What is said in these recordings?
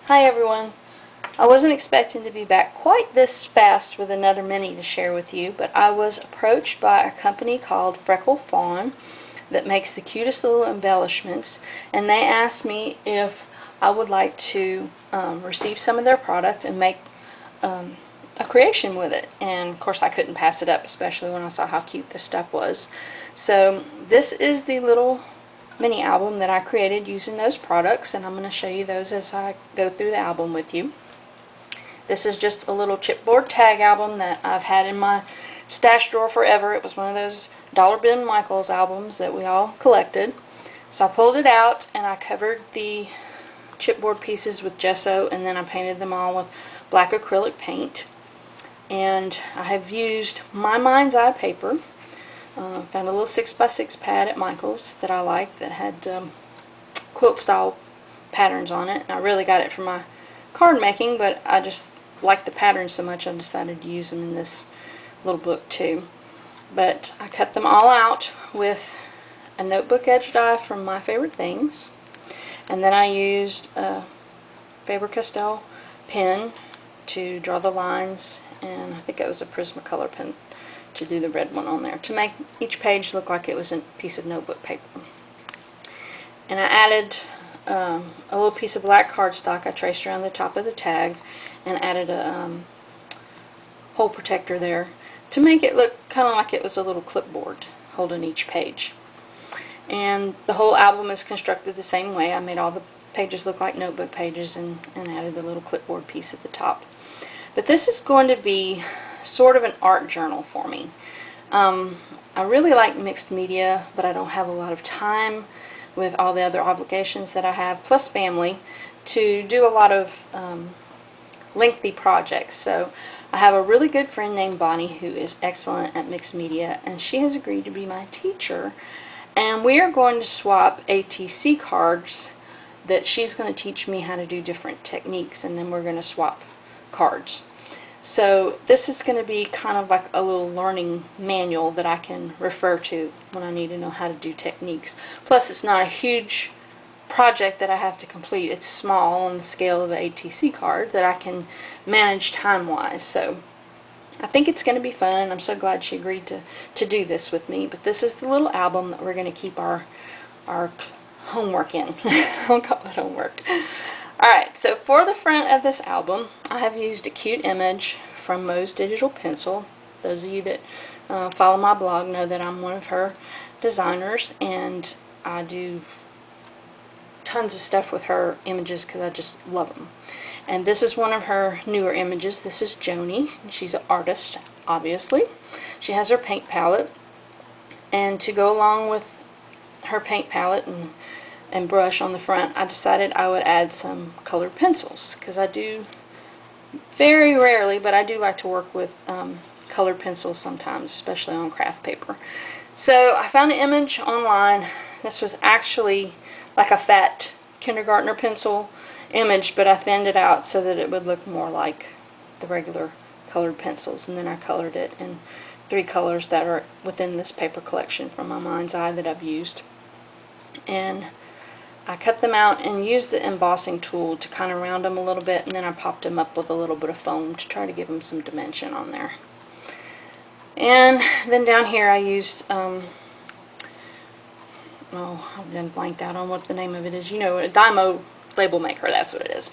Hi everyone. I wasn't expecting to be back quite this fast with another mini to share with you, but I was approached by a company called Freckled Fawn that makes the cutest little embellishments, and they asked me if I would like to receive some of their product and make a creation with it. And of course I couldn't pass it up, especially when I saw how cute this stuff was. So this is the little mini album that I created using those products, and I'm going to show you those as I go through the album with you. This is just a little chipboard tag album that I've had in my stash drawer forever. It was one of those Dollar Bin Michaels albums that we all collected. So I pulled it out and I covered the chipboard pieces with gesso, and then I painted them all with black acrylic paint. And I have used my Mind's Eye paper. Found a little 6x6 pad at Michael's that I liked that had quilt style patterns on it. And I really got it for my card making, but I just liked the patterns so much I decided to use them in this little book too. But I cut them all out with a notebook edge die from My Favorite Things, and then I used a Faber-Castell pen to draw the lines, and I think it was a Prismacolor pen to do the red one on there, to make each page look like it was a piece of notebook paper. And I added a little piece of black cardstock I traced around the top of the tag, and added a hole protector there to make it look kind of like it was a little clipboard holding each page. And the whole album is constructed the same way. I made all the pages look like notebook pages and added the little clipboard piece at the top. But this is going to be sort of an art journal for me. I really like mixed media, but I don't have a lot of time with all the other obligations that I have, plus family, to do a lot of lengthy projects. So I have a really good friend named Bonnie who is excellent at mixed media, and she has agreed to be my teacher, and we are going to swap ATC cards that she's going to teach me how to do different techniques, and then we're going to swap cards. So this is going to be kind of like a little learning manual that I can refer to when I need to know how to do techniques. Plus, it's not a huge project that I have to complete. It's small on the scale of the ATC card that I can manage time-wise. So I think it's going to be fun, and I'm so glad she agreed to do this with me. But this is the little album that we're going to keep our homework in. I'll call it homework. Alright, so for the front of this album, I have used a cute image from Mo's Digital Pencil. Those of you that follow my blog know that I'm one of her designers, and I do tons of stuff with her images because I just love them. And this is one of her newer images. This is Joni. She's an artist, obviously. She has her paint palette, and to go along with her paint palette and brush on the front, I decided I would add some colored pencils, because I do very rarely, but I do like to work with colored pencils sometimes, especially on craft paper. So I found an image online. This was actually like a fat kindergartner pencil image, but I thinned it out so that it would look more like the regular colored pencils, and then I colored it in 3 colors that are within this paper collection from my Mind's Eye that I've used. And I cut them out and used the embossing tool to kind of round them a little bit, and then I popped them up with a little bit of foam to try to give them some dimension on there. And then down here I used, I've been blanked out on what the name of it is. You know, a Dymo label maker, that's what it is.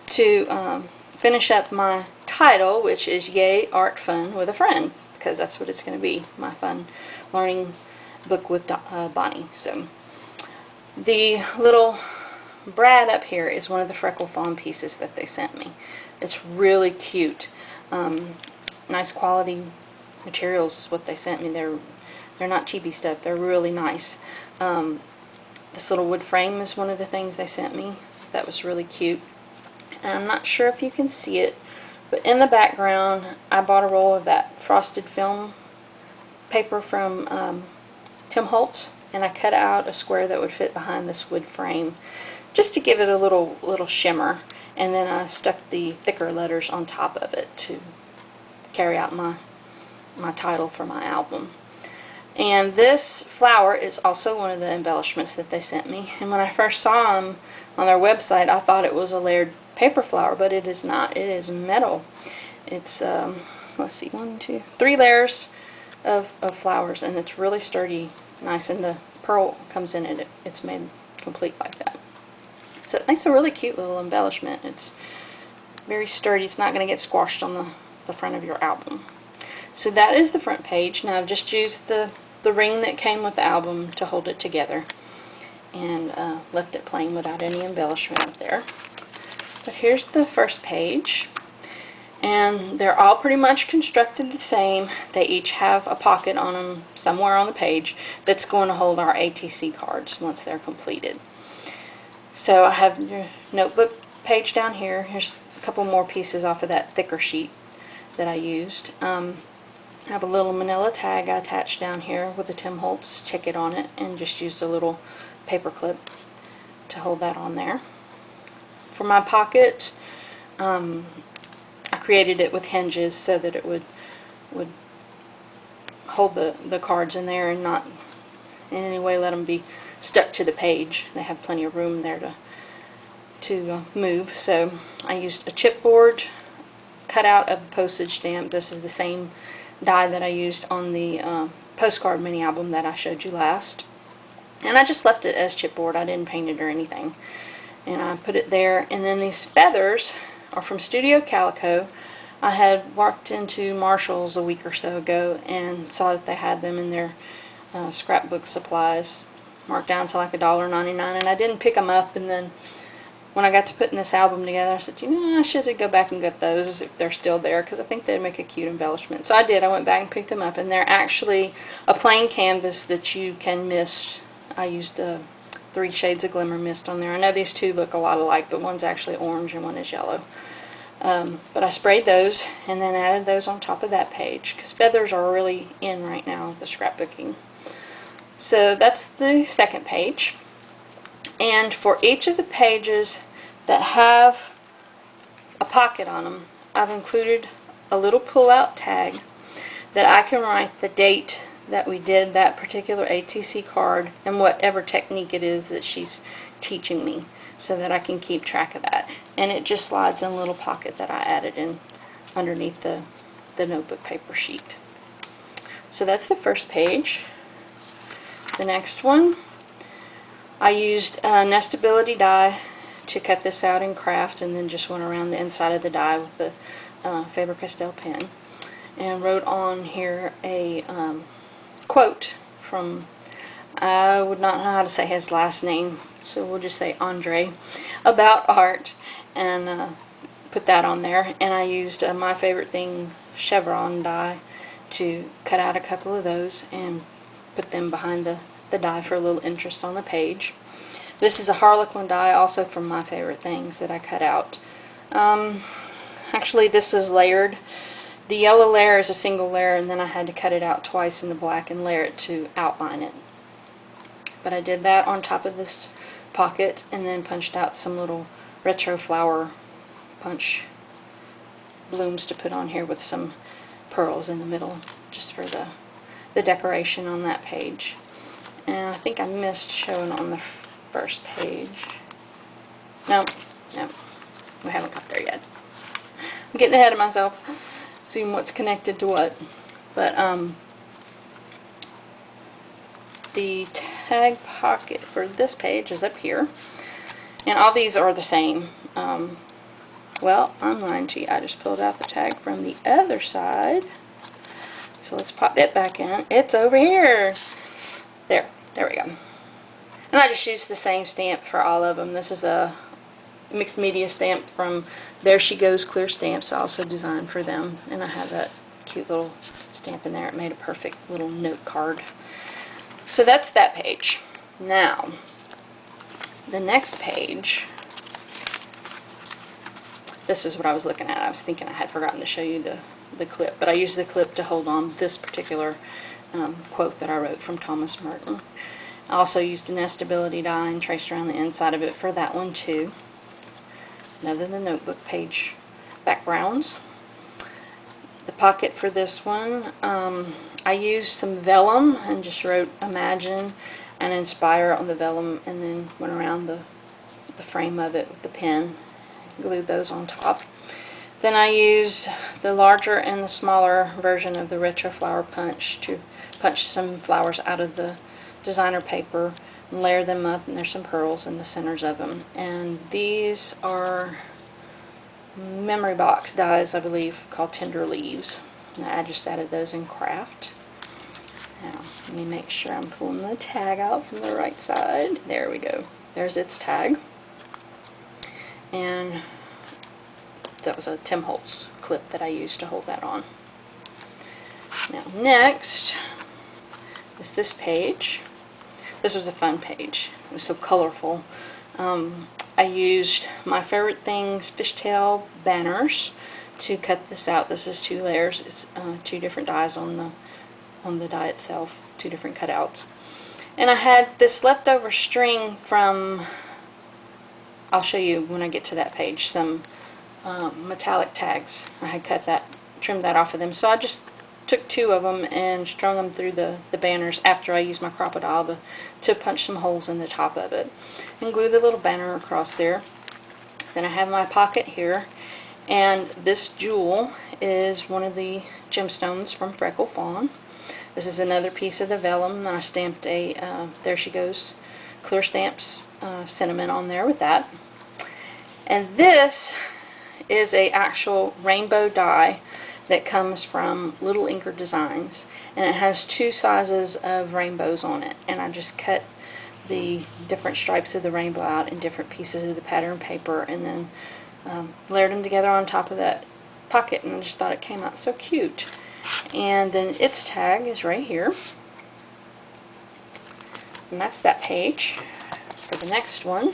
To finish up my title, which is Yay Art Fun with a Friend, because that's what it's going to be, my fun learning book with Bonnie. So the little Brad up here is one of the Freckled Fawn pieces that they sent me. It's really cute. Nice quality materials is what they sent me. They're not cheapy stuff. They're really nice. This little wood frame is one of the things they sent me. That was really cute. And I'm not sure if you can see it, but in the background I bought a roll of that frosted film paper from Tim Holtz, and I cut out a square that would fit behind this wood frame just to give it a little shimmer, and then I stuck the thicker letters on top of it to carry out my title for my album. And this flower is also one of the embellishments that they sent me. And when I first saw them on their website, I thought it was a layered paper flower, but it is not. It is metal. It's, let's see, 1, 2, 3 layers of flowers, and it's really sturdy, nice, and the pearl comes in it. It's made complete like that. So it makes a really cute little embellishment. It's very sturdy. It's not going to get squashed on the front of your album. So that is the front page. Now I've just used the ring that came with the album to hold it together, and left it plain without any embellishment up there. But here's the first page, and they're all pretty much constructed the same. They each have a pocket on them somewhere on the page that's going to hold our ATC cards once they're completed. So I have your notebook page down here. Here's a couple more pieces off of that thicker sheet that I used. I have a little manila tag I attached down here with the Tim Holtz ticket on it, and just used a little paper clip to hold that on there. For my pocket, I created it with hinges so that it would hold the cards in there and not in any way let them be stuck to the page. They have plenty of room there to move. So I used a chipboard, cut out a postage stamp. This is the same die that I used on the postcard mini album that I showed you last. And I just left it as chipboard. I didn't paint it or anything. And I put it there. And then these feathers are from Studio Calico. I had walked into Marshall's a week or so ago and saw that they had them in their scrapbook supplies, marked down to like $1.99, and I didn't pick them up. And then when I got to putting this album together, I said, you know, I should go back and get those if they're still there, because I think they'd make a cute embellishment. So I did. I went back and picked them up, and they're actually a plain canvas that you can mist. I used 3 shades of glimmer mist on there. I know these two look a lot alike, but one's actually orange and one is yellow. But I sprayed those and then added those on top of that page, because feathers are really in right now, the scrapbooking. So that's the second page. And for each of the pages that have a pocket on them, I've included a little pull-out tag that I can write the date that we did that particular ATC card and whatever technique it is that she's teaching me, so that I can keep track of that. And it just slides in a little pocket that I added in underneath the notebook paper sheet. So that's the first page. The next one, I used a nestability die to cut this out in craft, and then just went around the inside of the die with the Faber-Castell pen, and wrote on here a quote from, I would not know how to say his last name, so we'll just say Andre, about art, and put that on there. And I used My Favorite Thing chevron die to cut out a couple of those and put them behind the die for a little interest on the page. This is a Harlequin die, also from My Favorite Things, that I cut out. Actually, this is layered. The yellow layer is a single layer, and then I had to cut it out twice in the black and layer it to outline it. But I did that on top of this pocket, and then punched out some little retro flower punch blooms to put on here with some pearls in the middle, just for the decoration on that page. And I think I missed showing on the first page. No, we haven't got there yet. I'm getting ahead of myself, seeing what's connected to what. But the tag pocket for this page is up here, and all these are the same. Well, I'm lying to you. I just pulled out the tag from the other side, so let's pop it back in. It's over here. There we go. And I just used the same stamp for all of them. This is a mixed media stamp from There She Goes Clear Stamps, also designed for them, and I have that cute little stamp in there. It made a perfect little note card. So that's that page. Now, the next page, this is what I was looking at. I was thinking I had forgotten to show you the clip, but I used the clip to hold on this particular quote that I wrote from Thomas Merton. I also used a nestability die and traced around the inside of it for that one too. Other than the notebook page backgrounds. The pocket for this one. I used some vellum and just wrote Imagine and Inspire on the vellum, and then went around the frame of it with the pen, glued those on top. Then I used the larger and the smaller version of the retro flower punch to punch some flowers out of the designer paper and layer them up, and there's some pearls in the centers of them. And these are memory box dies, I believe, called Tender Leaves. And I just added those in craft. Now, let me make sure I'm pulling the tag out from the right side. There we go. There's its tag. And that was a Tim Holtz clip that I used to hold that on. Now, next is this page. This was a fun page. It was so colorful. I used My Favorite Things fishtail banners to cut this out. This is 2 layers. It's 2 different dies on the die itself, 2 different cutouts. And I had this leftover string from, I'll show you when I get to that page, some metallic tags. I had trimmed that off of them. So I just took 2 of them and strung them through the banners after I used my crocodile to punch some holes in the top of it. And glue the little banner across there. Then I have my pocket here. And this jewel is one of the gemstones from Freckled Fawn. This is another piece of the vellum, and I stamped a, there she goes, clear stamps, sentiment on there with that. And this is a actual rainbow die that comes from Little Inker Designs, and it has 2 sizes of rainbows on it. And I just cut the different stripes of the rainbow out in different pieces of the pattern paper, and then layered them together on top of that pocket, and I just thought it came out so cute. And then its tag is right here, and that's that page. For the next one,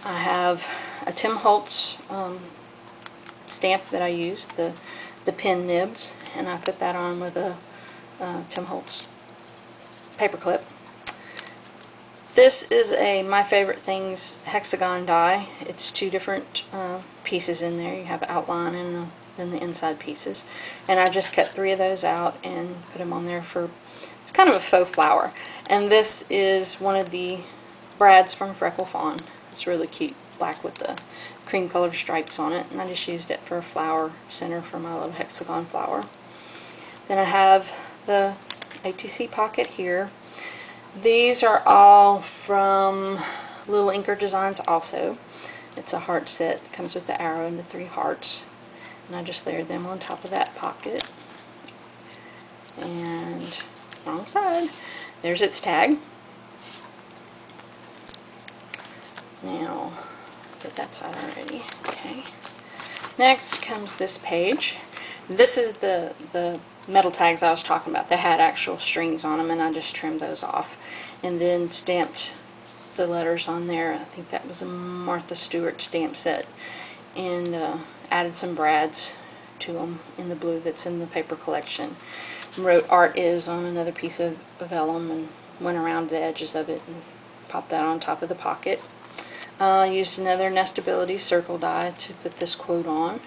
I have a Tim Holtz stamp that I used, the pin nibs, and I put that on with a Tim Holtz paper clip. This is a My Favorite Things hexagon die. It's 2 different pieces in there. You have outline and then the inside pieces. And I just cut 3 of those out and put them on there for, it's kind of a faux flower. And this is one of the brads from Freckled Fawn. It's really cute, black with the cream colored stripes on it. And I just used it for a flower center for my little hexagon flower. Then I have the ATC pocket here. These are all from Little Inker Designs also. It's a heart set. It comes with the arrow and the 3 hearts. And I just layered them on top of that pocket. And wrong side. There's its tag. Now, did that side already. Okay. Next comes this page. This is the metal tags I was talking about. They had actual strings on them, and I just trimmed those off and then stamped the letters on there. I think that was a Martha Stewart stamp set, and added some brads to them in the blue that's in the paper collection. Wrote Art Is on another piece of vellum and went around the edges of it and popped that on top of the pocket. Used another Nestability circle die to put this quote on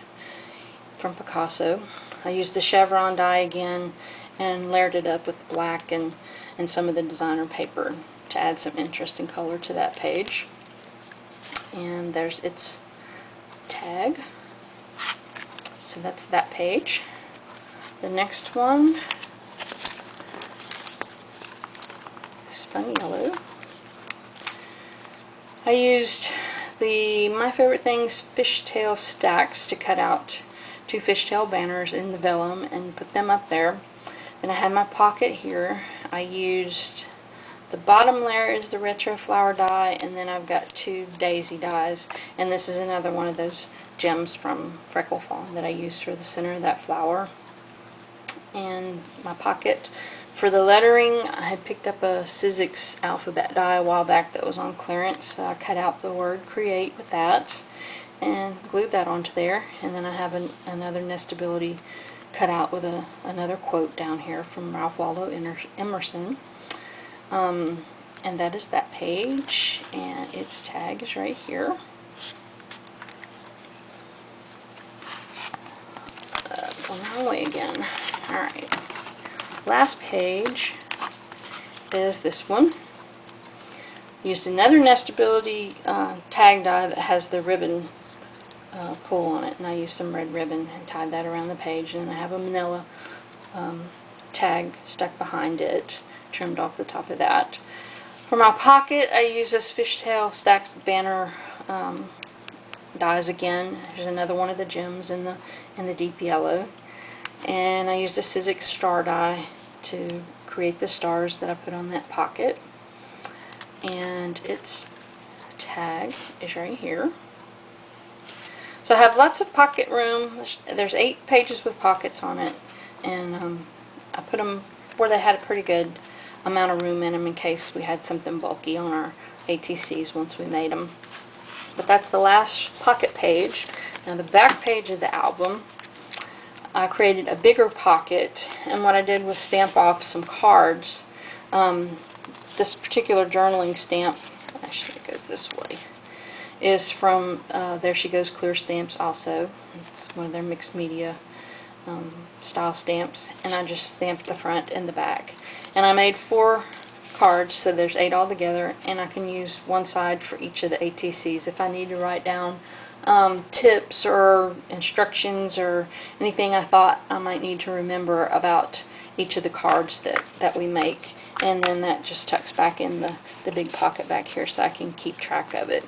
from Picasso. I used the chevron die again and layered it up with black and some of the designer paper to add some interesting color to that page. And there's its tag. So that's that page. The next one is Fun Yellow. I used the My Favorite Things fishtail stacks to cut out 2 fishtail banners in the vellum and put them up there. Then I have my pocket here. I used the bottom layer is the retro flower die, and then I've got 2 daisy dies, and this is another one of those gems from Freckled Fawn that I used for the center of that flower. And my pocket for the lettering, I had picked up a Sizzix alphabet die a while back that was on clearance, so I cut out the word create with that and glued that onto there. And then I have another Nestability cut out with another quote down here from Ralph Waldo Emerson. And that is that page, and its tag is right here. going the wrong way again. Alright. Last page is this one. Used another nestability tag die that has the ribbon pull on it, and I used some red ribbon and tied that around the page, and I have a manila tag stuck behind it, trimmed off the top of that. For my pocket, I use this fishtail stacks banner dies again. Here's another one of the gems in the deep yellow, and I used a Sizzix star die to create the stars that I put on that pocket. And its tag is right here. So I have lots of pocket room. There's 8 pages with pockets on it, and I put them where they had a pretty good amount of room in them in case we had something bulky on our ATCs once we made them. But that's the last pocket page. Now the back page of the album, I created a bigger pocket, and what I did was stamp off some cards. This particular journaling stamp, actually it goes this way, is from There She Goes Clear Stamps also. It's one of their mixed media style stamps, and I just stamped the front and the back. And I made 4 cards, so there's 8 altogether, and I can use one side for each of the ATCs if I need to write down tips or instructions or anything I thought I might need to remember about each of the cards that we make. And then that just tucks back in the big pocket back here so I can keep track of it.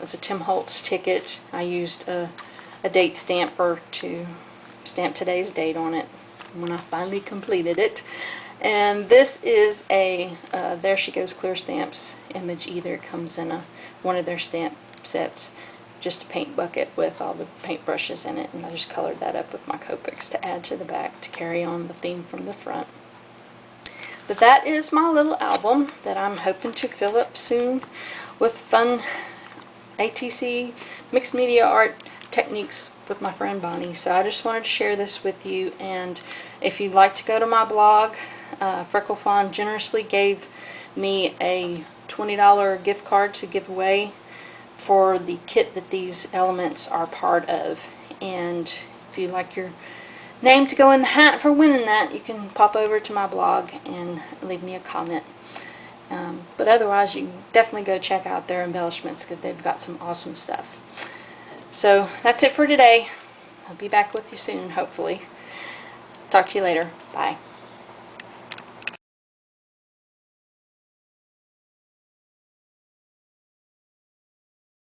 It's a Tim Holtz ticket. I used a date stamper to stamp today's date on it when I finally completed it. And this is a There She Goes Clear Stamps image. Either it comes in one of their stamp sets, just a paint bucket with all the paint brushes in it, and I just colored that up with my Copics to add to the back to carry on the theme from the front. But that is my little album that I'm hoping to fill up soon with fun ATC mixed media art techniques with my friend Bonnie. So I just wanted to share this with you, and if you'd like to go to my blog, Freckled Fawn generously gave me a $20 gift card to give away for the kit that these elements are part of. And if you'd like your name to go in the hat for winning that, you can pop over to my blog and leave me a comment. But otherwise, you can definitely go check out their embellishments because they've got some awesome stuff. So that's it for today. I'll be back with you soon, hopefully. Talk to you later. Bye.